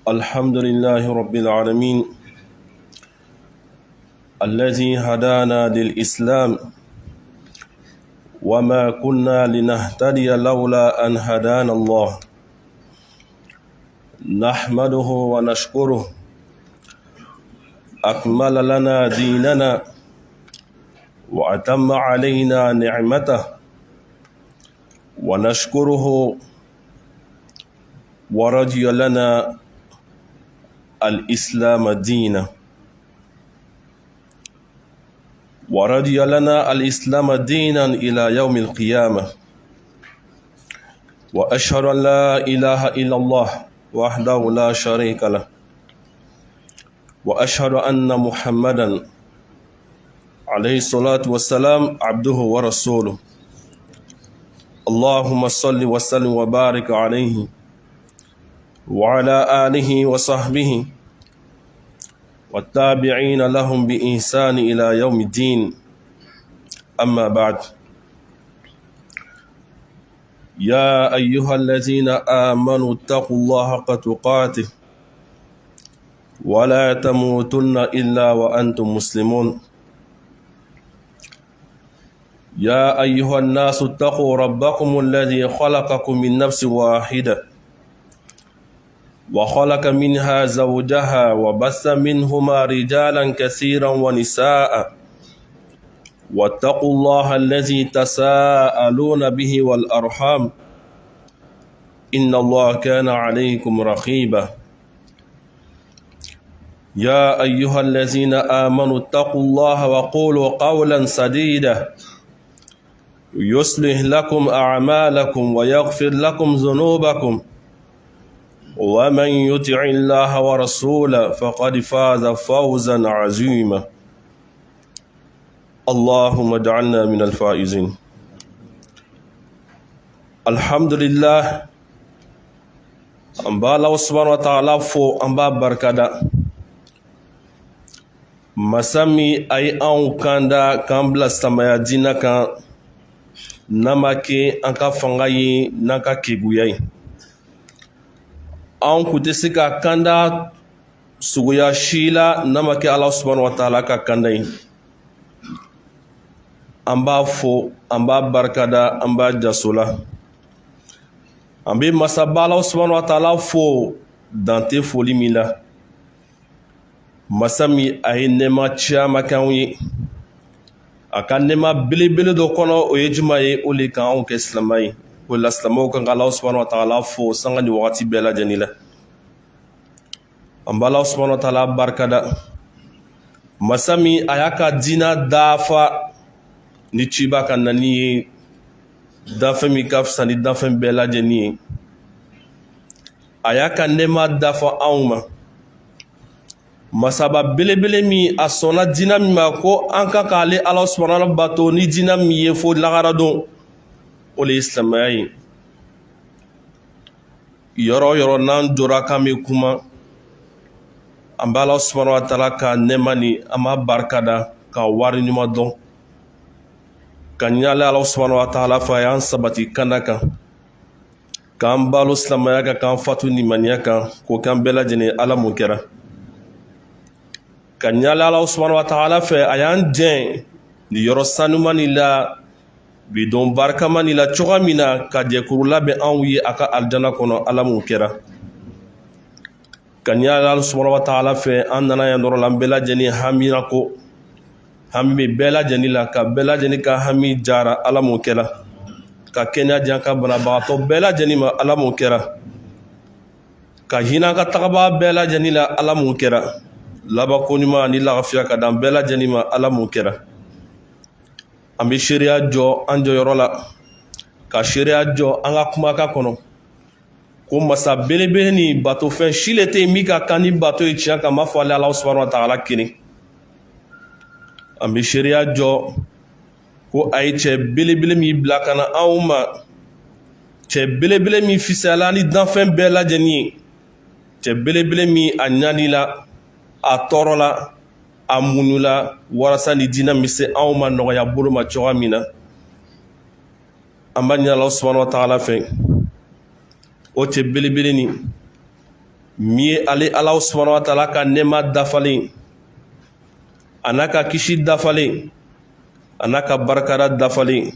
الحمد لله رب العالمين الذي هدانا للإسلام وما كنا لنهتدي لولا أن هدانا الله نحمده ونشكره أكمل لنا ديننا وأتم علينا نعمته ونشكره ورضي لنا الإسلام دينا ورضي لنا الإسلام دينا إلى يوم القيامة وأشهد أن لا إله إلا الله وحده لا شريك له وأشهد أن محمدا عليه الصلاة والسلام عبده ورسوله اللهم صل وسلم وبارك عليه وعلى آله وصحبه والتابعين لهم بإحسان إلى يوم الدين أما بعد يا أيها الذين آمنوا اتقوا الله حق تقاته ولا تموتن إلا وأنتم مسلمون يا أيها الناس اتقوا ربكم الذي خلقكم من نفس واحدة وخلق منها زوجها وبث منهما رجالا كثيرا ونساء واتقوا الله الذي تساءلون به والأرحام إن الله كان عليكم رقيبا يا أيها الذين آمنوا اتقوا الله وقولوا قولا سديدا يصلح لكم أعمالكم ويغفر لكم ذنوبكم ومن يطع الله ورسوله فقد فاز فوزا عظيما اللهم اجعلنا من الفائزين الحمد لله أنبا الله سبحانه وتعالى فو أنبا بركدا مسامي أي أن كاندا كامبلا سمايا دينا كان نماكي أنكا فنغاي نكا كيبوياي an ku tɛ se ka kanda suguya si la n'a ma kɛ Ala subhanahu wa taala ka kanda ye an b'a fo an b'a barikada an b'a jaso la an bɛ masaba Ala subhanahu wa taala fo dante foli min la masa min a ye nɛɛma caman kɛ anw ye a ka nɛɛma belebele dɔ kɔnɔ o ye juma ye o le kan anw kɛ silamɛ ye o la silamɛw kan ka Ala subhanahu wa taala fo sanga ni wagati bɛɛ lajɛlen la an bɛ Ala subhanahu wa taala barikada masa min a y'a ka diina dafa ni ciba ka na ni ye danfɛn min ka fisa ni danfɛn bɛɛ lajɛlen ye a y'a ka nɛɛma dafa anw ma masaba belebele min a sɔnna diina min ma ko an ka k'ale Ala subhanahu wa taala bato ni diina min ye fo lagara don o le ye silamɛya ye yɔrɔ o yɔrɔ n'an jɔra k'an bɛ kuma an bɛ Ala subhanahu wa taala ka nɛɛma ni an b'a barikada ka wari ɲuman dɔn ka ɲale Ala subhanahu wa taala fɛ a y'an sabati kanda kan k'an balo silamɛya kan k'an fatu limaniya kan k'o k'an bɛɛ lajɛlen Ala mun kɛra ka ɲale Ala subhanahu wa taala fɛ a y'an jɛn nin yɔrɔ sanuma nin la bidon barikama ni la cogoya min na ka jɛkuru labɛn anw ye a ka alijana kɔnɔ Ala mun kɛra ka ɲɛ Ala subhanahu wa taala fɛ an nana yan dɔrɔn la an bɛɛ lajɛlen hamina ko hami bɛ bɛɛ lajɛlen la ka bɛɛ lajɛlen ka hami jara Ala mun kɛra ka kɛnɛya di an ka banabagatɔ bɛɛ lajɛlen ma Ala mun kɛra ka hinɛ an ka tagabaga bɛɛ lajɛlen la Ala mun kɛra labanko ɲuman ni lafiya ka dan bɛɛ lajɛlen ma Ala mun kɛra an bɛ seereya jɔ an jɔyɔrɔ la ka seereya jɔ an ka kumakan kɔnɔ ko masa belebele ni batofɛn si le tɛ yen min ka kan ni bato ye tiɲɛ kan n b'a fɔ ale Ala subhanahu wa taala kelen an bɛ seereya jɔ ko a ye cɛ belebele min bila ka na anw ma cɛ belebele min fisayala ni danfɛn bɛɛ lajɛlen ye cɛ belebele min a ɲanila a tɔɔrɔ la a munula walasa ni diina bɛ se anw ma nɔgɔya bolo ma cogoya min na an b'a ɲini Ala subhanahu wa taala fɛ o cɛ belebele ni min ye ale Alahu subahanahu wa taala ka nɛɛma dafalen a n'a ka kisi dafalen a n'a ka barikada dafalen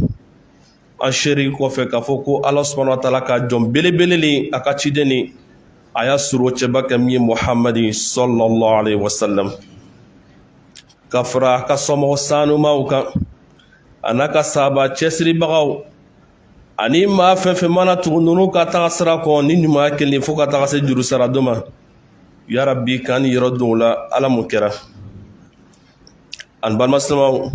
an seeri kɔfɛ k'a fɔ ko Alahu subahanahu wa taala ka jɔn belebele le a ka ciden ni a y'a suro cɛba kɛ min ye Muhamadi sallallahu alaihi wa sallam ka fara a ka somɔgɔ sanumaw kan a n'a ka sahaba cɛsiribagaw ani maa fɛn fɛn mana tugu ninnu ka taga sira kɔ ni ɲumanya kelen fo ka taga se juru sara dɔ ma yarabi k'an ni yɔrɔ don o la Ala mun kɛra ani balimasilamɛw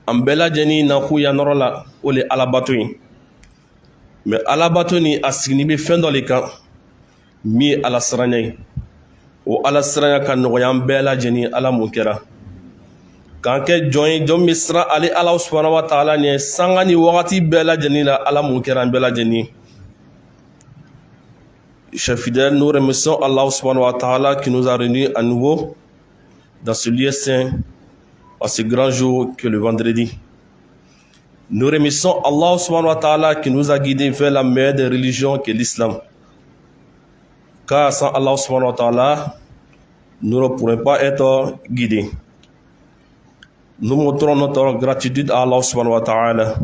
an bɛɛ lajɛlen nakun yan nɔrɔ la o le alabato ye mais alabato ni a sigini bɛ fɛn dɔ le kan min ye alasiranya ye o alasiranya ka nɔgɔya an bɛɛ lajɛlen Ala mun kɛra k'an kɛ jɔn ye jɔn bɛ siran ale Alahu subahanahu wa taala ɲɛ sanga ni wagati bɛɛ lajɛlen la Ala mun kɛra an bɛɛ lajɛlen chers fidèles, nous remercions Allah subhanahu wa ta'ala qui nous a réunis à nouveau dans ce lieu saint, en ce grand jour que le vendredi. Nous remercions Allah subhanahu wa ta'ala qui nous a guidés vers la meilleure des religions qui est l'islam. Car sans Allah subhanahu wa ta'ala, nous ne pourrions pas être guidés. Nous montrons notre gratitude à Allah subhanahu wa ta'ala.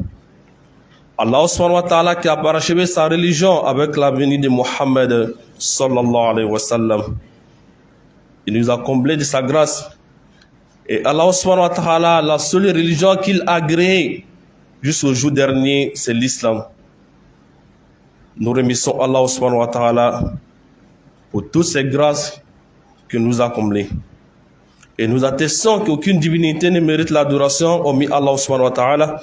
Allah subhanahu wa ta'ala qui a parachevé sa religion avec la venue de Mohammed sallallahu alayhi wa sallam. Il nous a comblé de sa grâce. Et Allah subhanahu wa ta'ala, la seule religion qu'il a agréée jusqu'au jour dernier, c'est l'islam. Nous remercions Allah subhanahu wa ta'ala pour toutes ces grâces qu'il nous a comblées. Et nous attestons qu'aucune divinité ne mérite l'adoration hormis Allah subhanahu wa ta'ala.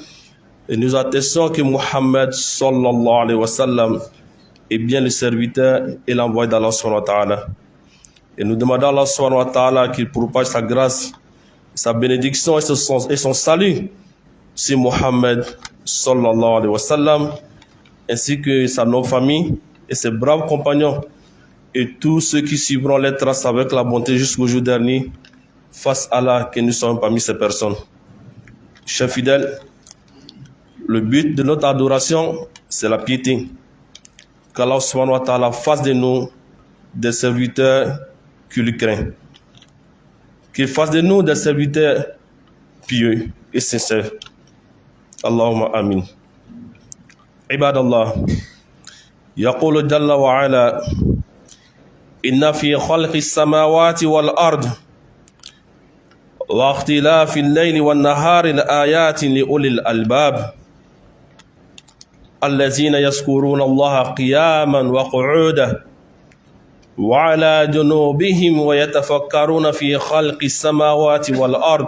Et nous attestons que Muhammad sallallahu alayhi wa sallam est bien le serviteur et l'envoyé d'Allah subhanahu wa ta'ala. Et nous demandons à Allah subhanahu wa ta'ala qu'il propage sa grâce, sa bénédiction et son salut sur Muhammad sallallahu alayhi wa sallam, ainsi que sa non-famille et ses braves compagnons et tous ceux qui suivront les traces avec la bonté jusqu'au jour dernier, face à Allah que nous sommes parmi ces personnes. Chers fidèles, le but de notre adoration, c'est la piété. Qu'Allah subhanahu wa ta'ala fasse de nous des serviteurs qui lui craignent. Qu'il fasse de nous des serviteurs pieux et sincères. Allahumma amin. Ibadallah. يقول جل وعلا إن في خلق السماوات والأرض واختلاف الليل والنهار لآيات لأولي الألباب الذين يذكرون الله قياما وقعودا وعلى جنوبهم ويتفكرون في خلق السماوات والأرض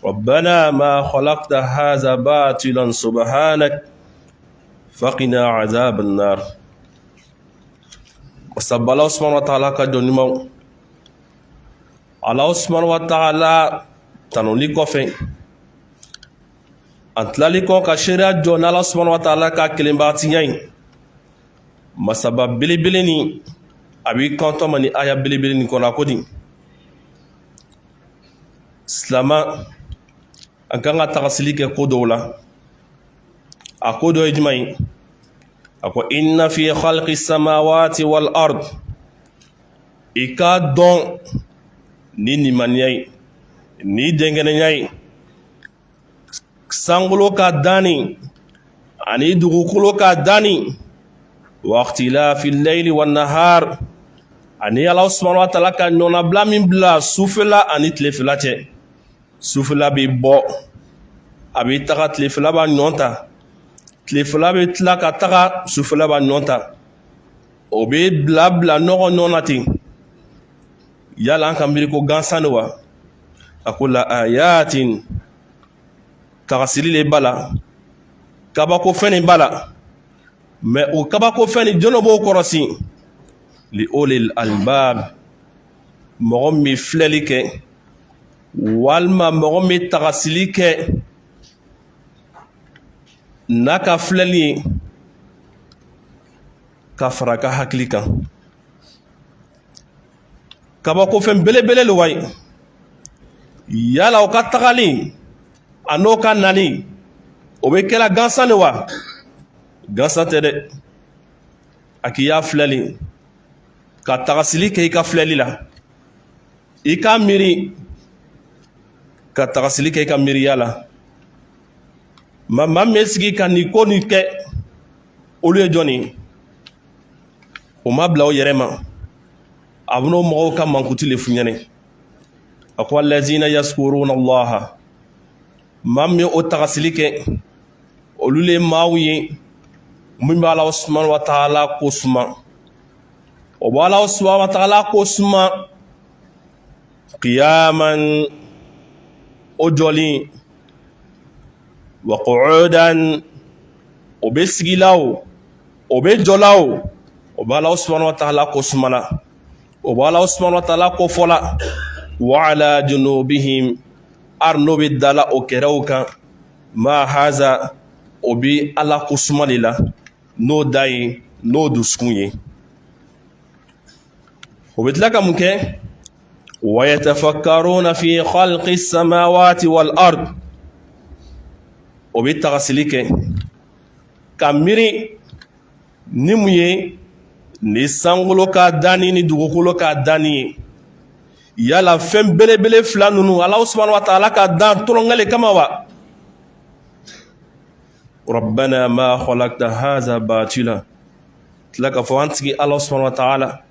ربنا ما خلقت هذا باطلا سبحانك فقنا عذاب النار. وسبح الله سبحانه وتعالى كجنمو Allah subhanahu wa ta'ala tanuli kɔfɛ an tilali kɔ ka seereya jɔ n'Ala subhanahu wa ta'ala ka kelenbagatiya ye masaba belebele ni a b'i kantɔ ma ni aya belebele ni kɔnɔ a ko di silama an kan ka tagasili kɛ ko dɔw la a ko dɔ ye jumɛn ye a ko inna fi khalqi samawati wal ard i k'a dɔn ni nimaniya ye ni dɛnkɛnɛya ye sankolo ka danni ani dugukolo ka danni waqtilafi layli wa nahar ani Ala subhanahu wa ta'ala ka ɲɔnabila min bila sufɛla ani tilefɛla cɛ sufɛla bɛ bɔ a bɛ taga tilefɛla b'a ɲɔn ta tilefɛla bɛ tila ka taga sufɛla b'a ɲɔn ta o bɛ bila ɲɔgɔn ɲɔgɔn na ten yala an ka miiri ko gansan de wa a ko la ayatin tagasili le b'a la kabako fɛn de b'a la mais o kabako fɛn ni jɔn b'o kɔrɔsi li ulil albab mɔgɔ min bɛ filɛli kɛ walima mɔgɔ min bɛ tagasili kɛ n'a ka filɛli ye ka fara a ka hakili kan kabako fɛn belebele le wa ye yala o ka tagali a n'o ka nali o bɛ kɛla gansan de wa gansan tɛ dɛ a k'i y'a filɛli ka tagasili kɛ i ka filɛli la i ka miiri ka tagasili kɛ i ka miiriya la maa min bɛ sigi ka nin ko nin kɛ olu ye jɔn ye o ma bila o yɛrɛ ma a bɛn'o mɔgɔw ka mankutu le f'u ɲɛna a ko allazina yaskuruna allaha maa min bɛ o tagasili kɛ olu le maaw ye min bɛ Alahu subhanahu wa ta'ala ko suma o bɛ Alahu subhanahu wa ta'ala ko suma qiyaman o jɔlen wa qu'udan o bɛ sigila o bɛ jɔla o bɛ Alahu subhanahu wa ta'ala ko suma la o bɛ Alahu subhanahu wa ta'ala ko fɔla wa ala junubihim ar n'o bɛ dala o kɛrɛw kan ma haza o bɛ Ala ko suma de la n'o da ye n'o dusukun ye o bɛ tila ka mun kɛ wa yatafakkaruna fi khalqi samawati wal ard o bɛ tagasili kɛ ka miiri ni mun ye ni sankolo ka danni ni dugukolo ka danni ye yala fɛn belebele fila ninnu Alahu subhanahu wa ta'ala ka dan tɔrɔngale kama wa rabbana ma khalaqta hadha batila tila ka fɔ an tigi Alahu subhanahu wa ta'ala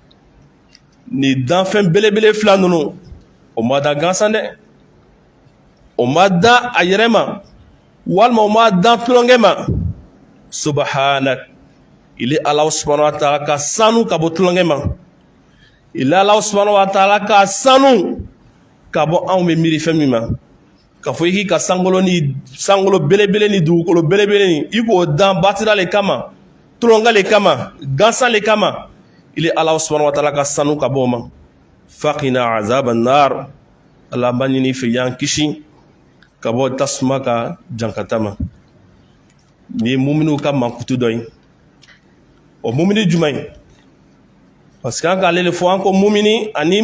ni dan fɛn belebele fila ninnu o ma da gansan dɛ o ma da a yɛrɛ ma walima o ma dan tulonkɛ ma subhanak il est Alahu subhanahu wa ta'ala ka sanu ka bɔ tulonkɛ ma il est Alahu subhanahu wa ta'ala ka sanu ka bɔ anw bɛ miiri fɛn min ma ka fɔ i k'i ka sankolo belebele ni dugukolo belebele ni i k'o dan batira le kama tulonkɛ le kama gansan le kama il est Alahu subhanahu wa ta'ala ka sanu ka bɔ o ma faqina azab an-nar Ala b'a ɲini fɛ y'an kisi ka bɔ tasuma ka jankata ma ni ye muminiw ka mankutu dɔ ye o mumini jumɛn ye parce que an k'ale le fɔ an ko mumini ani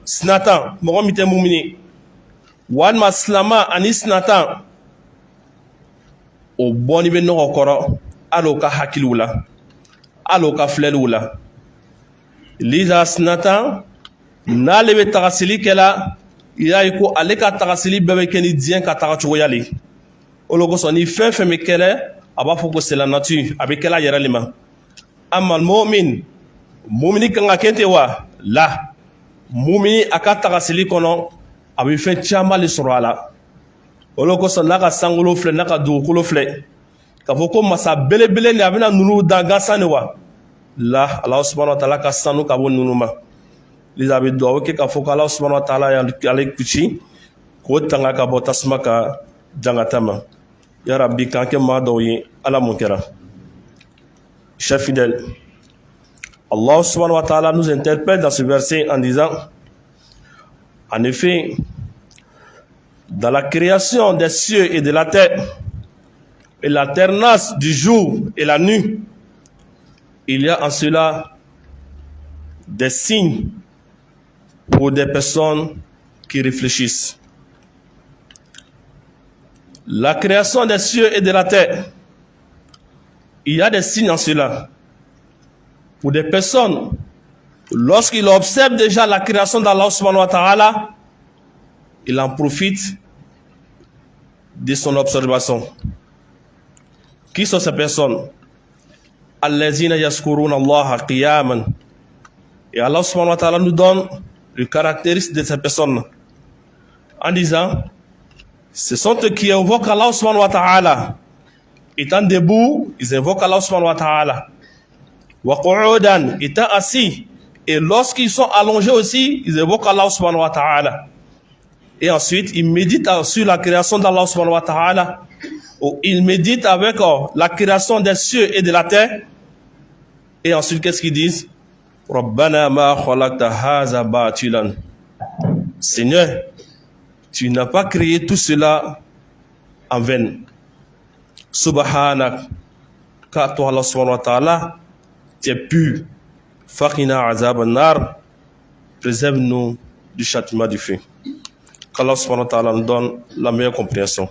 sinatan mɔgɔ min tɛ mumini walima silama ani sinatan o bɔnni bɛ ɲɔgɔn kɔrɔ hali o ka hakiliw la hali o ka filɛliw la liza sinatan n'ale bɛ tagasili kɛla i y'a ye ko ale ka tagasili bɛɛ bɛ kɛ ni diɲɛ ka taga cogoya le o de kosɔn ni fɛn fɛn bɛ kɛlɛ a b'a fɔ ko c'est la nature a bɛ kɛla a yɛrɛ le ma amal mu'min mumini kan ka kɛ ten wa la mumini a ka tagasili kɔnɔ a bɛ fɛn caman le sɔrɔ a la o de kosɔn n'a ka sankolo filɛ n'a ka dugukolo filɛ k'a fɔ ko masa belebele ni a bɛna ninnu dan gansan de wa la Alahu subhanahu wa ta'ala ka sanu ka bɔ ninnu ma liza a bɛ dugawu kɛ k'a fɔ ko Alahu subhanahu wa ta'ala y'ale kisi k'o tanga ka bɔ tasuma ka jankata ma ya Rabbi k'an kɛ maa dɔw ye Ala mun kɛra. Chers fidèles, Allah subhanahu wa ta'ala nous interpelle dans ce verset en disant, en effet, dans la création des cieux et de la terre, et l'alternance du jour et la nuit, il y a en cela des signes pour des personnes qui réfléchissent. La création des cieux et de la terre, il y a des signes en cela. Pour des personnes, lorsqu'ils observent déjà la création d'Allah subhanahu wa ta'ala, il en profite de son observation. Qui sont ces personnes? Allazina yaskuruna Allah qiyaman. Et Allah subhanahu wa ta'ala nous donne le caractéristique de ces personnes en disant, ce sont eux qui invoquent Allah subhanahu wa ta'ala. Étant debout, ils invoquent Allah subhanahu wa ta'ala. Wa qu'udan, étant assis. Et lorsqu'ils sont allongés aussi, ils invoquent Allah subhanahu wa ta'ala. Et ensuite, ils méditent sur la création d'Allah subhanahu wa ta'ala. Ou ils méditent avec la création des cieux et de la terre. Et ensuite, qu'est-ce qu'ils disent? Rabbana ma khalaqta hadha batilan. Seigneur, tu n'as pas créé tout cela en vain. Subhanak, car toi Allah subhanahu wa ta'ala, tu es pur. Faqina azab an-nar, préserve-nous du châtiment du feu. Qu'Allah subhanahu wa ta'ala nous donne la meilleure compréhension.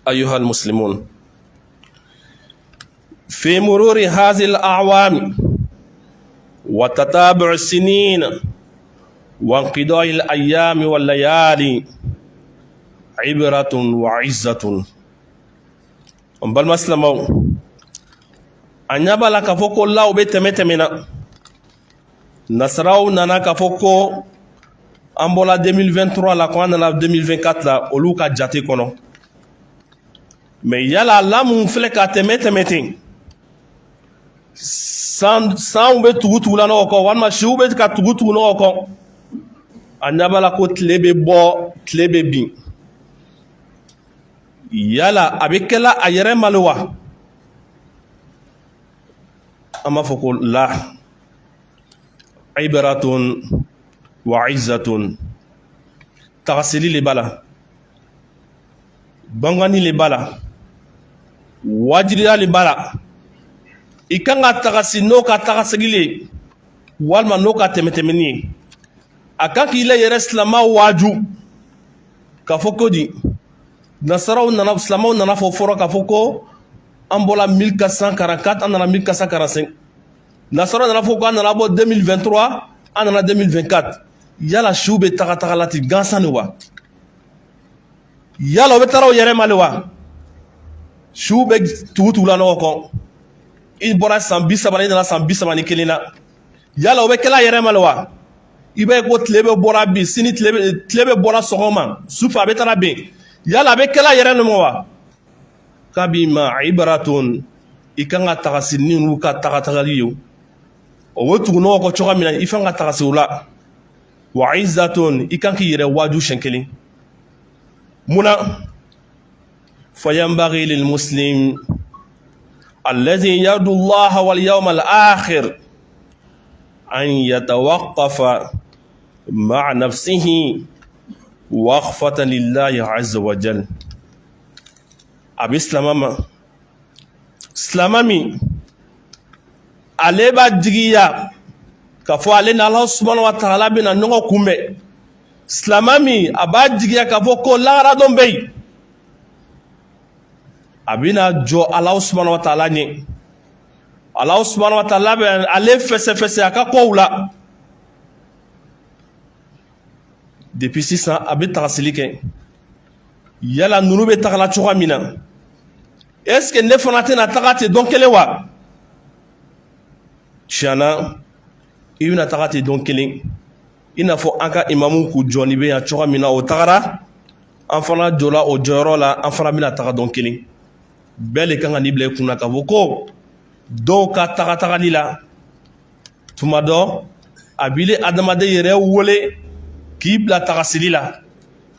Ayyuhal muslimun, في مرور هذه الأعوام وتتابع السنين وانقضاء الأيام والليالي عبرة وعزة. بل مسلمو أن يبالك فوق الله بتمتمنا nasaraw nana ka fɔ ko an bɔla 2023 la ko an nana 2024 la olu ka jate kɔnɔ mais yala la mun filɛ ka tɛmɛ ten sanw bɛ tugu la ɲɔgɔn kɔ walima siw bɛ ka tugu ɲɔgɔn kɔ a ɲɛ b'a la ko tile bɛ bɔ tile bɛ bin yala a bɛ kɛla a yɛrɛ malo wa an b'a fɔ ko la ibaratun wa izzatun. Tagasili le bala, bangani le bala, wajiriya le bala. I kan ka tagasi n'o ka tagasigi le walima n'o ka tɛmɛtɛmɛni ye. A kan k'i la yɛrɛ silama waaju k'a fɔ ko di nasaraw nana silamaw nana fɔ fɔlɔ k'a fɔ ko an bɔla 1444 an nana 1445. nasara nana fɔ ko an nana bɔ 2023 an nana 2024 yala siw bɛ taga la ten gansan de wa yala o bɛ taara o yɛrɛ ma le wa siw bɛ tugu la ɲɔgɔn kɔ i bɔra san 30 i nana san 31 na yala o bɛ kɛla yɛrɛ ma le wa i b'a ye ko tile bɛ bɔra bi sini tile bɛ bɔra sɔgɔma sufɛ a bɛ taara ben yala a bɛ kɛla yɛrɛ de ma wa kabi ma ibaratun i kan ka tagasi ni n'u ka tagali ye o bɛ tugu ɲɔgɔn kɔ cogoya min na i fɛn ka tagasi o la wa izzatun i kan k'i yɛrɛ waaju siɲɛ kelen munna fayanbaghi lil muslim alladhi yarju Allah wal yawm al akhir an yatawaqqafa ma'a nafsihi waqfatan lillahi azza wa jal. A bɛ silama min ale b'a jigiya k'a fɔ ale ni Alahu subhanahu wa ta'ala bɛna ɲɔgɔn kunbɛn silama min a b'a jigiya k'a fɔ ko laharadon bɛ yen a bɛna jɔ Alahu subhanahu wa ta'ala ɲɛ Alahu subhanahu wa ta'ala bɛ ale fɛsɛfɛsɛ a ka kow la depuis sisan a bɛ tagasili kɛ yala ninnu bɛ tagala cogoya min na est-ce que ne fana tɛna taga ten don kelen wa tiɲɛna i bɛna taga ten don kelen i n'a fɔ an ka imamu k'u jɔni bɛ yan cogoya min na o tagara an fana jɔla o jɔyɔrɔ la an fana bɛna taga don kelen bɛɛ le kan ka n'i bila i kunna k'a fɔ ko dɔw ka tagali la tuma dɔ a b'i adamaden yɛrɛ wele k'i bila tagasili la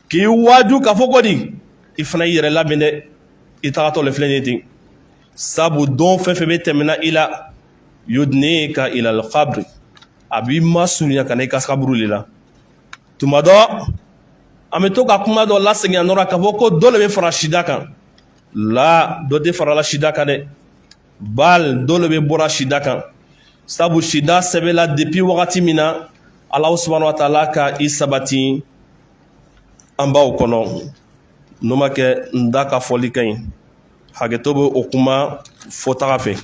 k'i waaju k'a fɔ ko di i fana y'i yɛrɛ labɛn dɛ i tagatɔ le filɛ nin ye ten sabu don fɛn fɛn bɛ tɛmɛna i la yudnika ila al-qabr a b'i masurunya ka na i ka kaburu le la tuma dɔ an bɛ to ka kuma dɔ lasegin a nɔ la k'a fɔ ko dɔ le bɛ fara sida kan la dɔ tɛ farala sida kan dɛ bal dɔ le bɛ bɔra sida kan sabu sida sɛbɛla depuis wagati min na Alahu subhanahu wa ta'ala ka i sabati an baw kɔnɔ n'o ma kɛ n da ka fɔli ka ɲi hakɛto bɛ o kuma fɔtaga fɛ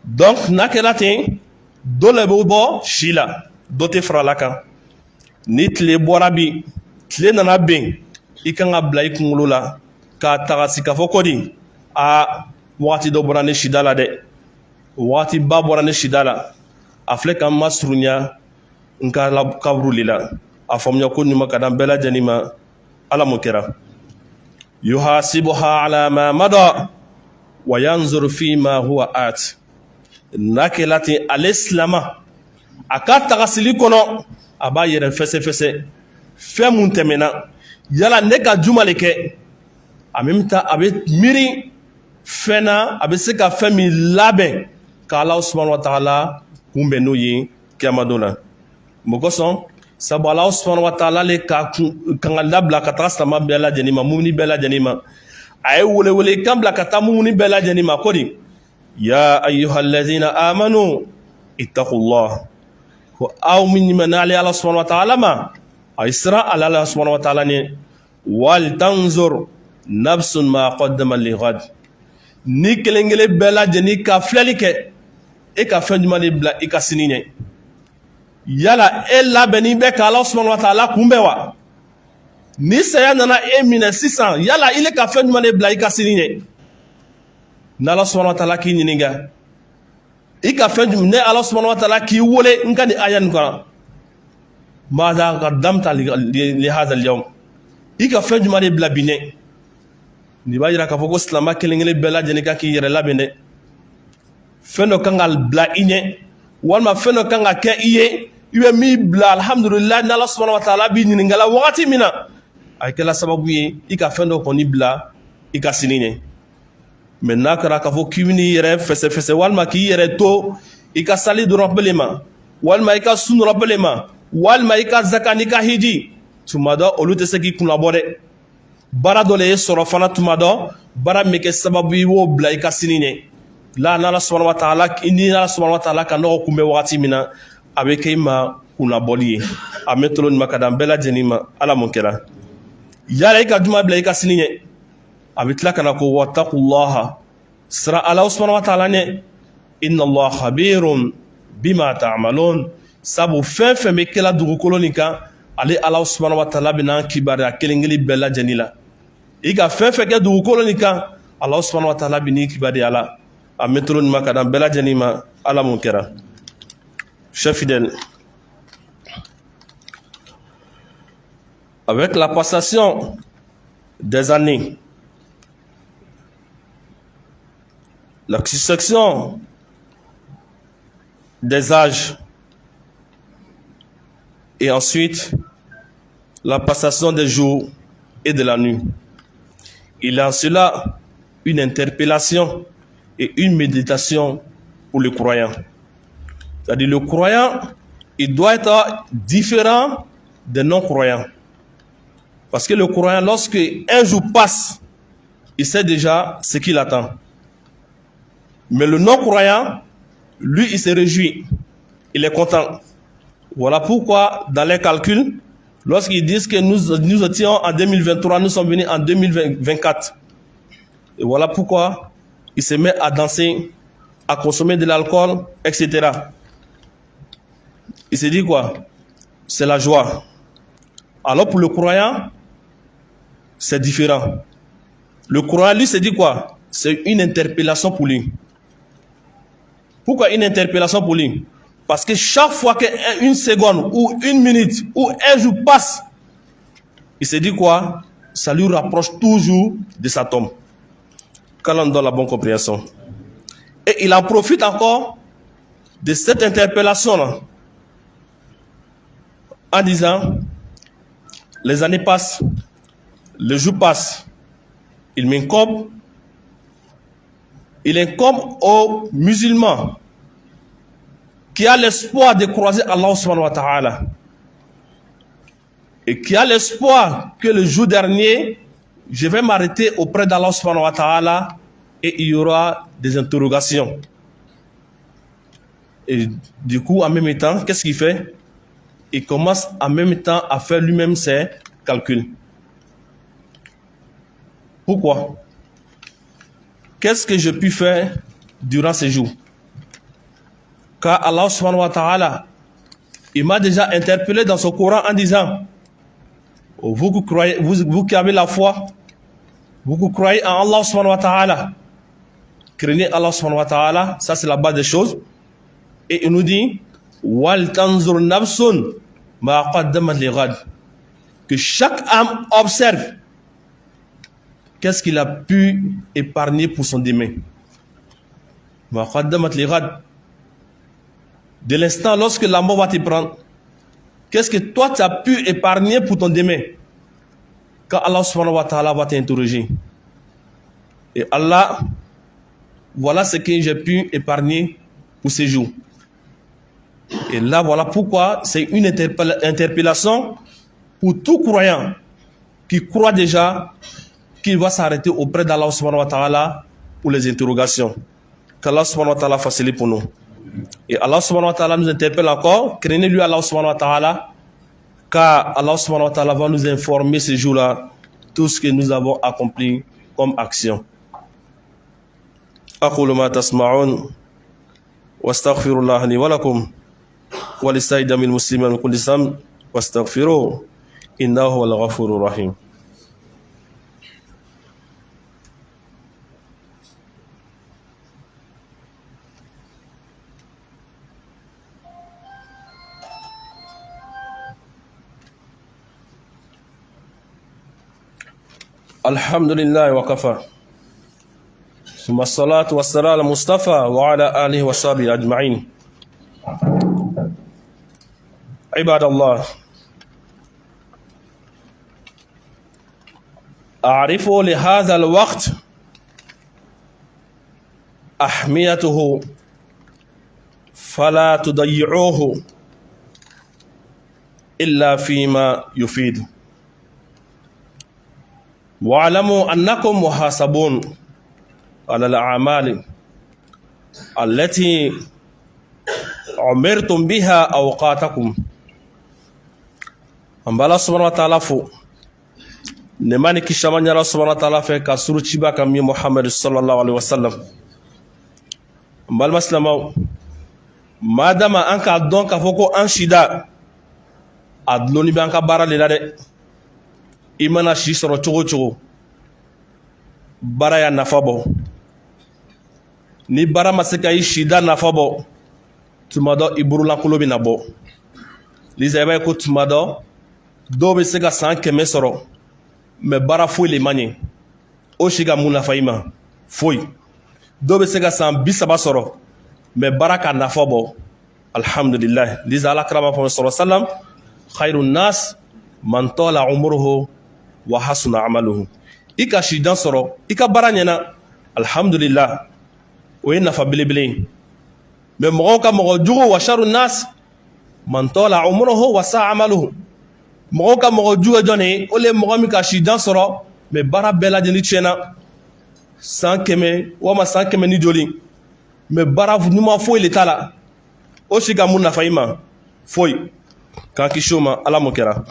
donc n'a kɛra ten dɔ le bɛ bɔ si la dɔ tɛ farala kan ni tile bɔra bi tile nana ben i kan ka bila i kunkolo la k'a tagasi k'a fɔ ko di a wagati dɔ bɔra ne sida la dɛ wagati ba bɔra ne sida la a filɛ ka n masurunya n ka kaburu le la a faamuya ko ɲuman ka di an bɛɛ lajɛlen ma ala mun kɛra yuhasibuha ala ma mada wa yanzuru fi ma huwa at n'a kɛra ten ale silama a ka tagasili kɔnɔ a b'a yɛrɛ fɛsɛfɛsɛ fɛn mun tɛmɛna yala ne ka juma le kɛ a bɛ miiri fɛn na a bɛ se ka fɛn min labɛn ka Alahu subhanahu wa ta'ala kunbɛn n'o ye kiyamadon na mun kosɔn sabu Alahu subhanahu wa ta'ala le kan ka labila ka taga silama bɛɛ lajɛlen ma mumini bɛɛ lajɛlen ma a ye welewele kan bila ka taa mumini bɛɛ lajɛlen ma ko di ya ayyuhallazina amanu ittaqullah ko aw min ɲinɛna ale Ala subhanahu wa ta'ala ma a ye siran ale Ala subhanahu wa ta'ala ɲɛ wal tanzur nafsun ma qaddama lighad ni kelengele bela jeni ka filɛli kɛ e ka fɛn jumɛn de bila i ka sini ɲɛ yala e labɛnni bɛ ka Ala subhanahu wa ta'ala kunbɛn wa ni saya nana e minɛ sisan yala ile ka fɛn jumɛn de bila i ka sini ɲɛ n'Ala subhanahu wa ta'ala k'i ɲininka i ka fɛn jumɛn ne Ala subhanahu wa ta'ala k'i wele n ka nin aya nin kɔnɔ maada qaddamta li hadha al-yawm i ka fɛn jumɛn de bila bi ɲɛ nin b'a jira k'a fɔ ko silamɛ kelen-kelen bɛɛ lajɛlen ka k'i yɛrɛ labɛn dɛ fɛn dɔ kan ka bila i ɲɛ walima fɛn dɔ kan ka kɛ i ye i bɛ min bila alhamdulillah n'Ala subhanahu wa ta'ala b'i ɲininka la wagati min na a kɛla sababu ye i ka fɛn dɔ kɔni bila i ka sini ɲɛ mais n'a kɛra k'a fɔ k'i bɛ n'i yɛrɛ fɛsɛfɛsɛ walima k'i yɛrɛ to i ka sali dɔrɔn pele ma walima i ka sun dɔrɔn pele ma walima i ka zaka n'i ka hiji tuma dɔ olu tɛ se k'i kunnabɔ dɛ baara dɔ le ye sɔrɔ fana tuma dɔ baara min kɛ sababu ye i b'o bila i ka sini ɲɛ la n'Ala subhanahu wa ta'ala ni Ala subhanahu wa ta'ala ka nɔgɔ kunbɛn wagati min na a bɛ kɛ i ma kunnabɔli ye a bɛ tolo nin ma ka da an bɛɛ lajɛlen ma Ala mun kɛra yala i ka juma bila i ka sini ɲɛ a bɛ tila ka na ko wattaqullaha sira Ala subhanahu wa ta'ala ɲɛ inna Allaha khabirun bima ta'malun sabu fɛn fɛn bɛ kɛla dugukolo nin kan ale Ala subhanahu wa ta'ala bɛ n'an kibaruya kelen-kelen bɛɛ lajɛlen la i ka fɛn fɛn kɛ dugukolo nin kan Ala subhanahu wa ta'ala bɛ n'i kibaruya la a bɛ tolo nin ma ka da an bɛɛ lajɛlen ma Ala mun kɛra chers fidèles, avec la passation des années, la succession des âges et ensuite la passation des jours et de la nuit, il y a en cela une interpellation et une méditation pour le croyant. C'est-à-dire le croyant, il doit être différent des non-croyants. Parce que le croyant, lorsque un jour passe, il sait déjà ce qu'il attend. Mais le non-croyant, lui, il se réjouit. Il est content. Voilà pourquoi, dans les calculs, lorsqu'ils disent que nous étions en 2023, nous sommes venus en 2024. Et voilà pourquoi il se met à danser, à consommer de l'alcool, etc. Il se dit quoi? C'est la joie. Alors pour le croyant, c'est différent. Le croyant, lui, se dit quoi? C'est une interpellation pour lui. Pourquoi une interpellation pour lui? Parce que chaque fois qu'une seconde ou une minute ou un jour passe, il se dit quoi? Ça lui rapproche toujours de sa tombe. Quand on donne la bonne compréhension. Et il en profite encore de cette interpellation-là en disant, les années passent, le jour passe, il m'incombe, il incombe aux musulmans qui a l'espoir de croiser Allah subhanahu wa ta'ala et qui a l'espoir que le jour dernier, je vais m'arrêter auprès d'Allah subhanahu wa ta'ala et il y aura des interrogations. Et du coup, en même temps, qu'est-ce qu'il fait? Il commence en même temps à faire lui-même ses calculs. Pourquoi? Qu'est-ce que je puis faire durant ces jours? Car Allah subhanahu wa ta'ala, il m'a déjà interpellé dans son Coran en disant, vous qui croyez, vous qui avez la foi, vous qui croyez en Allah subhanahu wa ta'ala, craignez Allah subhanahu wa ta'ala, ça c'est la base des choses. Et il nous dit, wal tanzur nafsun ma qaddamat li ghad, que chaque âme observe qu'est-ce qu'il a pu épargner pour son demain. Ma qaddamat li ghad, de l'instant lorsque la mort va te prendre, qu'est-ce que toi tu as pu épargner pour ton demain? Quand Allah subhanahu wa ta'ala va t'interroger. Et Allah, voilà ce que j'ai pu épargner pour ces jours. Et là, voilà pourquoi c'est une interpellation pour tout croyant qui croit déjà qu'il va s'arrêter auprès d'Allah subhanahu wa ta'ala pour les interrogations. Qu'Allah subhanahu wa ta'ala facilite pour nous. Et Allah subhanahu wa ta'ala nous interpelle encore, craignez-lui Allah subhanahu wa ta'ala, car Allah subhanahu wa ta'ala va nous informer ce jour-là tout ce que nous avons accompli comme action. أقول ما تسمعون واستغفر الله لي ولكم ولسائر المسلمين من كل ذنب واستغفروه إنه هو الغفور الرحيم. الحمد لله وكفى ثم الصلاة والسلام على المصطفى وعلى آله وصحبه أجمعين. عباد الله، أعرفوا لهذا الوقت أهميته فلا تضيعوه إلا فيما يفيد، واعلموا أنكم محاسبون على الأعمال التي عمرتم بها أوقاتكم. أمبالا سبحانه وتعالى فو نماني كشمان يرى سبحانه وتعالى في كسر تشيبا كمي محمد صلى الله عليه وسلم. أمبالا مسلمو ما دام أنك أدون كفوكو أنشدا أدلوني بأنك بارا لله imana shi sɔrɔ cogo cogo baara ya nafa bɔ. Ni baara ma se ka i sida nafa bɔ, tuma dɔ i burulankolo bɛ na bɔ. Lisa i b'a ye ko tuma dɔ dɔw bɛ se ka san 100 sɔrɔ mɛ baara foyi le man ɲɛ, o si ka mun nafa i ma foyi. Dɔw bɛ se ka san 30 sɔrɔ mɛ baara ka nafa bɔ. Alhamdulillah. Lisa alakira b'a fɔ sɔrɔ salam khairun nas man tala umruhu wa hasuna amaluhu. I ka sidan sɔrɔ i ka baara ɲɛna, alhamdulillah, o ye nafa belebele ye. Mais mɔgɔw ka mɔgɔ jugu wa sharu nas man tala umruhu wa sa amaluhu. Mɔgɔw ka mɔgɔ jugu ye jɔn ye? O le ye mɔgɔ min ka sidan sɔrɔ mais baara bɛɛ lajɛlen tiɲɛna, san 100 walima san 100 ni joli, mais baara ɲuman foyi le t'a la. O si ka mun nafa i ma? Foyi. K'an kisi o ma, Ala m'o kɛra.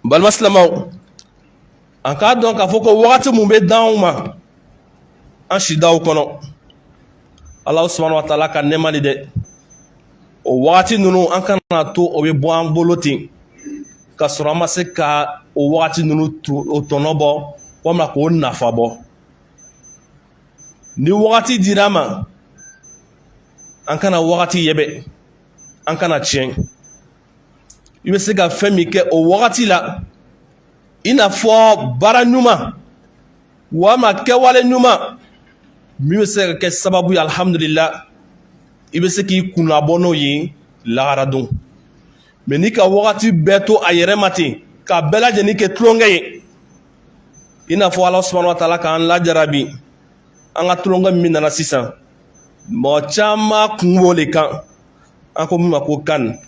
Balima silamɛw, an k'a dɔn k'a fɔ ko wagati mun bɛ d'anw ma an sidaw kɔnɔ, Ala subhanahu wa taala ka nɛɛma de dɛ. O wagati ninnu an kana to o bɛ bɔ an bolo ten ka sɔrɔ an ma se ka o wagati ninnu o tɔnɔ bɔ walima k'o nafa bɔ. Ni wagati dira an ma, an kana wagati yɛbɛ, an kana tiɲɛ. I bɛ se ka fɛn min kɛ o wagati la, i n'a fɔ baara ɲuman walima kɛwale ɲuman min bɛ se ka kɛ sababu ye, alhamdulillah, i bɛ se k'i kunnabɔ n'o ye lahara don. Mais n'i ka wagati bɛɛ to a yɛrɛ ma ten ka bɛɛ lajɛlen kɛ tulonkɛ ye, i n'a fɔ Ala subhanahu wa taala k'an lajarabi an ka tulonkɛ min nana sisan, mɔgɔ caman kun b'o de kan, an ko min ma ko kan,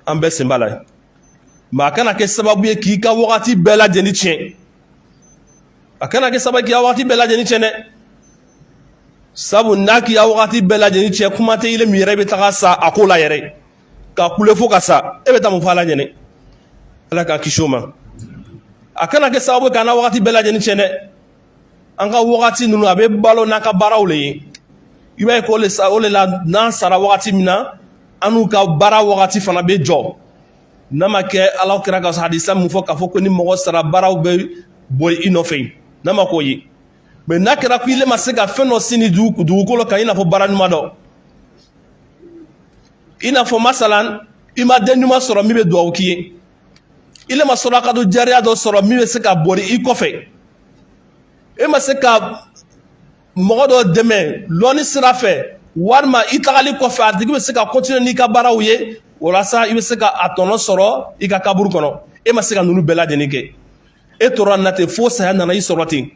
an bɛɛ sen b'a la. Mais a kana kɛ sababu ye k'i ka wagati bɛɛ lajɛlen tiɲɛ. A kana kɛ sababu ye k'i ka wagati bɛɛ lajɛlen tiɲɛ dɛ. Sabu n'a k'i ka wagati bɛɛ lajɛlen tiɲɛ, kuma tɛ ile min yɛrɛ bɛ taga sa a ko la yɛrɛ, ka kule fo ka sa, e bɛ taa mun fɔ Ala ɲɛnɛ? Ala k'an kisi o ma. A kana kɛ sababu ye k'an ka wagati bɛɛ lajɛlen tiɲɛ dɛ. An ka wagati ninnu a bɛ balo n'an ka baaraw le ye. I b'a ye ko o le la n'an sara wagati min na, an n'u ka baara wagati fana bɛ jɔ. N'a ma kɛ Ala kira ka hadisa mun fɔ k'a fɔ ko ni mɔgɔ sara baaraw bɛ boli i nɔfɛ, n'a ma k'o ye. Mais n'a kɛra ko ile ma se ka fɛn dɔ sini dugukolo kan i n'a fɔ baara ɲuman dɔ, i n'a fɔ masalan i ma den ɲuman sɔrɔ min bɛ dugawu k'i ye, ile ma sɔrɔ ka don jariya dɔ sɔrɔ min bɛ se ka bori i kɔfɛ, e ma se ka mɔgɔ dɔ dɛmɛ lɔnni sira fɛ walima i tagali kɔfɛ a tigi bɛ se ka continuer n'i ka baaraw ye, walasa i bɛ se ka a tɔnɔ sɔrɔ i ka kaburu kɔnɔ. E ma se ka ninnu bɛɛ lajɛlen kɛ, e tora na ten fo saya nana i sɔrɔ ten.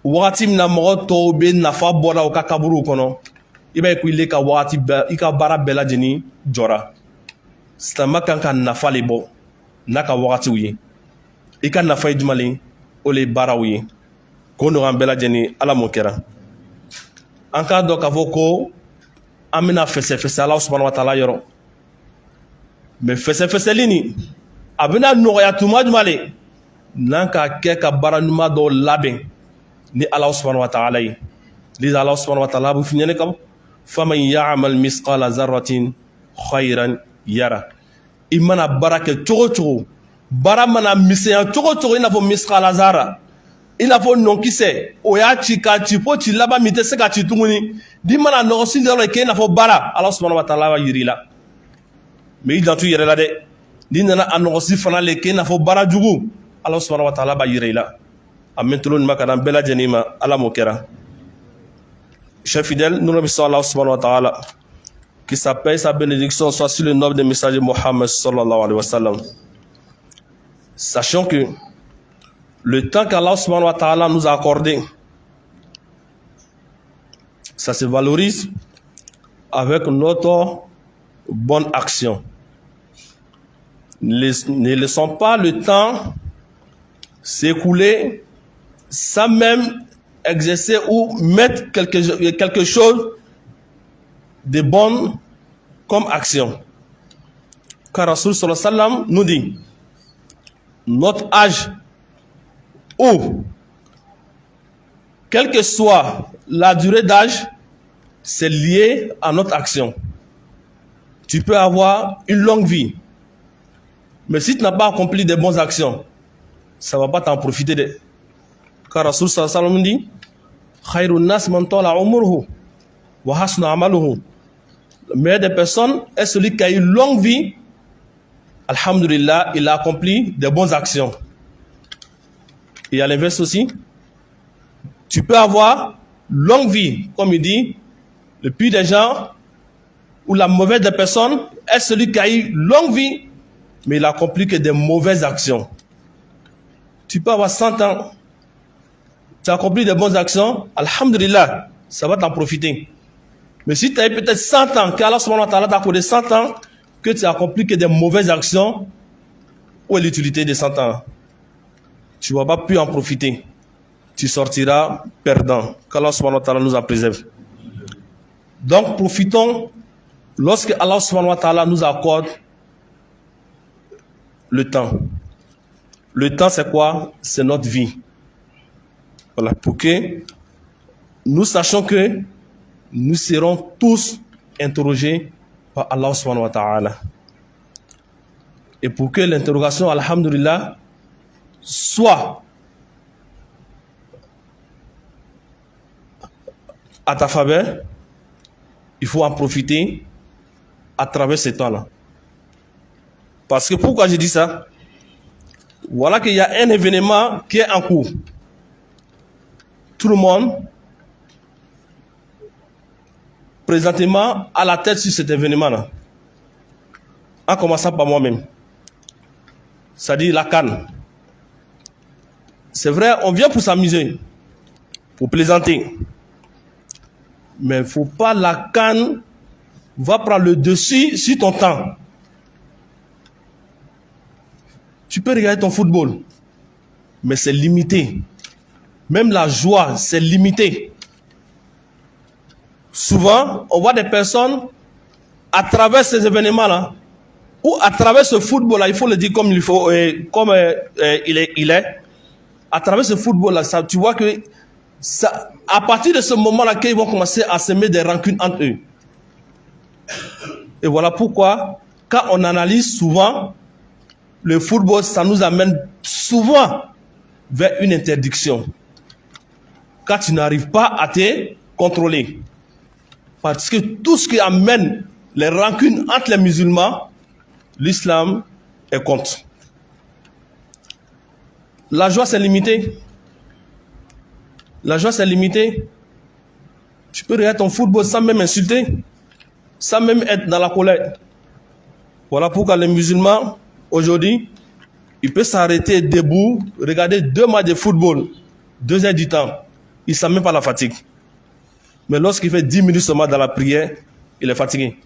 Wagati min na mɔgɔ tɔw bɛ nafa bɔra u ka kaburuw kɔnɔ, i b'a ye ko ile ka wagati bɛɛ i ka baara bɛɛ lajɛlen jɔra. Silamɛ kan ka nafa le bɔ n'a ka wagatiw ye. I ka nafa ye jumɛn ye? O le ye baaraw ye. K'o nɔgɔya an bɛɛ lajɛlen, Ala m'o kɛra. An k'a dɔn k'a fɔ ko an bɛna fɛsɛfɛsɛ Ala subhanahu wa taala yɔrɔ. Mais fɛsɛfɛsɛli nin a bɛna nɔgɔya tuma jumɛn le? N'an ka kɛ ka baara ɲuman dɔw labɛn ni Allah subhanahu wa ta'ala ye. Ni Allah subhanahu wa ta'ala bu finyane kam faman ya'mal misqala zarratin khayran yara. Imana baraka chogo bara mana misya chogo ina fo misqala zarra. Il a fait non qui sait oya chika chipo chi laba mite se ka chitunguni di mana no si dalo ke na fo bara Allah subhanahu wa ta'ala wa yirila mais il dans tout yere la de di nana anno si fana le ke na fo bara jugu Allah subhanahu wa ta'ala ba yirila amentulun makana bela janima ala mokera. Chers fidèles, nous remercions Allah subhanahu wa ta'ala, que sa paix et sa bénédiction soient sur le noble des messagers Mohammed sallallahu alayhi wa sallam. Sachant que le temps qu'Allah subhanahu wa ta'ala nous a accordé, ça se valorise avec notre bonne action. Ne laissons pas le temps s'écouler sans même exercer ou mettre quelque chose de bon comme action. Car Rasul sallallahu alayhi wa sallam nous dit, notre âge ou quelle que soit la durée d'âge, c'est lié à notre action. Tu peux avoir une longue vie, mais si tu n'as pas accompli de bonnes actions, ça ne va pas t'en profiter. Car Rasul sallallahu alayhi wa sallam dit, Khayrun nas man tala umruhu wa hasuna amaluhu. Le meilleur des personnes est celui qui a une longue vie. Alhamdulillah, il a accompli de bonnes actions. Et à l'inverse aussi, tu peux avoir longue vie, comme il dit, le pire des gens ou la mauvaise des personnes est celui qui a eu longue vie, mais il a accompli que des mauvaises actions. Tu peux avoir 100 ans, tu as accompli de bonnes actions, alhamdulillah, ça va t'en profiter. Mais si tu as eu peut-être 100 ans, qu'Allah subhanahu wa ta'ala t'a accordé 100 ans, que tu as accompli que des mauvaises actions, où est l'utilité de 100 ans? Tu ne vas pas plus en profiter. Tu sortiras perdant. Qu'Allah subhanahu wa ta'ala nous en préserve. Donc profitons lorsque Allah subhanahu wa ta'ala nous accorde le temps. Le temps c'est quoi? C'est notre vie. Voilà, pour que nous sachions que nous serons tous interrogés par Allah subhanahu wa ta'ala. Et pour que l'interrogation, alhamdulillah, soit à ta faveur, il faut en profiter à travers ces temps-là. Parce que pourquoi je dis ça? Voilà qu'il y a un événement qui est en cours. Tout le monde, présentement, a la tête sur cet événement-là. En commençant par moi-même. C'est-à-dire la CAN. C'est vrai, on vient pour s'amuser, pour plaisanter. Mais il ne faut pas la CAN va prendre le dessus sur ton temps. Tu peux regarder ton football, mais c'est limité. Même la joie, c'est limité. Souvent, on voit des personnes, à travers ces événements-là, ou à travers ce football-là, il faut le dire comme il faut, il est. À travers ce football-là, tu vois que ça, à partir de ce moment-là, qu'ils vont commencer à semer des rancunes entre eux. Et voilà pourquoi, quand on analyse souvent, le football, ça nous amène souvent vers une interdiction. Quand tu n'arrives pas à te contrôler. Parce que tout ce qui amène les rancunes entre les musulmans, l'islam est contre. La joie, c'est limité. La joie, c'est limité. Tu peux regarder ton football sans même insulter, sans même être dans la colère. Voilà pourquoi les musulmans, aujourd'hui, ils peuvent s'arrêter debout, regarder 2 matchs de football, 2 heures du temps. Ils ne sentent même pas la fatigue. Mais lorsqu'il fait 10 minutes seulement dans la prière, il est fatigué.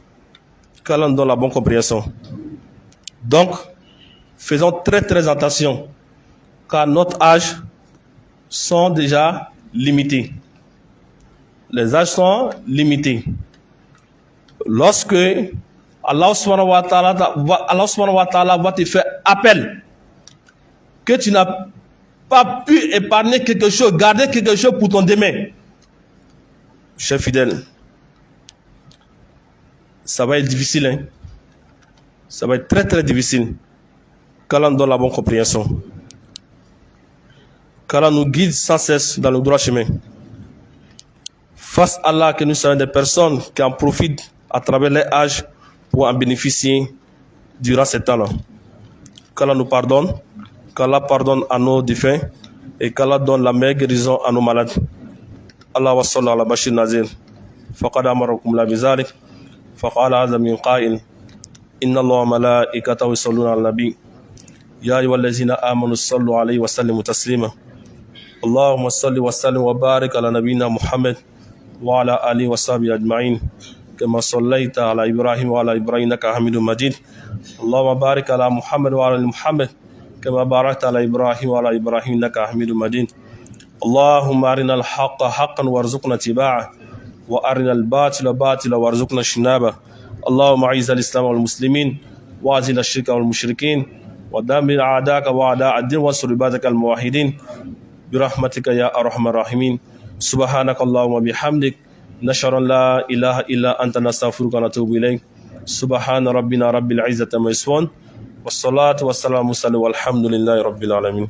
Qu'Allah nous donne la bonne compréhension. Donc, faisons très très attention, car notre âge sont déjà limités. Les âges sont limités. Lorsque Allah subhanahu wa ta'ala va te faire appel, que tu n'as pas pu épargner quelque chose, garder quelque chose pour ton demain. Chers fidèles, ça va être difficile, hein? Ça va être très très difficile. Qu'Allah nous donne la bonne compréhension. Qu'Allah nous guide sans cesse dans le droit chemin. Face à Allah, que nous soyons des personnes qui en profitent à travers les âges pour en bénéficier durant ces temps-là. Qu'Allah nous pardonne, qu'Allah pardonne à nos défunts et qu'Allah donne la meilleure guérison à nos malades. Allah wa sallallahu ala bashir nazir. Faqad amarakum la bizalik. Faqala hadha min qa'il. Inna Allah wa malaikatahu yusalluna ala nabi. Ya ayyuhallazina amanu sallu alayhi wa sallimu taslima. Allahumma salli wa sallim wa barik ala nabiyyina Muhammad wa ala alihi wa sahbihi ajma'in. كما صليت على إبراهيم وعلى إبراهيم إنك حميد مجيد اللهم بارك على محمد وعلى محمد كما باركت على إبراهيم وعلى إبراهيم إنك حميد مجيد اللهم أرنا الحق حقا وارزقنا اتباعه وأرنا الباطل باطلا وارزقنا اجتنابه اللهم أعز الإسلام والمسلمين وأذل الشرك والمشركين ودمر أعداءك وأعداء الدين وانصر عبادك الموحدين برحمتك يا أرحم الراحمين سبحانك اللهم وبحمدك نشهد أن لا إله إلا أنت نستغفرك ونتوب إليك سبحان ربنا رب العزة عما يصفون والصلاة والسلام والحمد لله رب العالمين.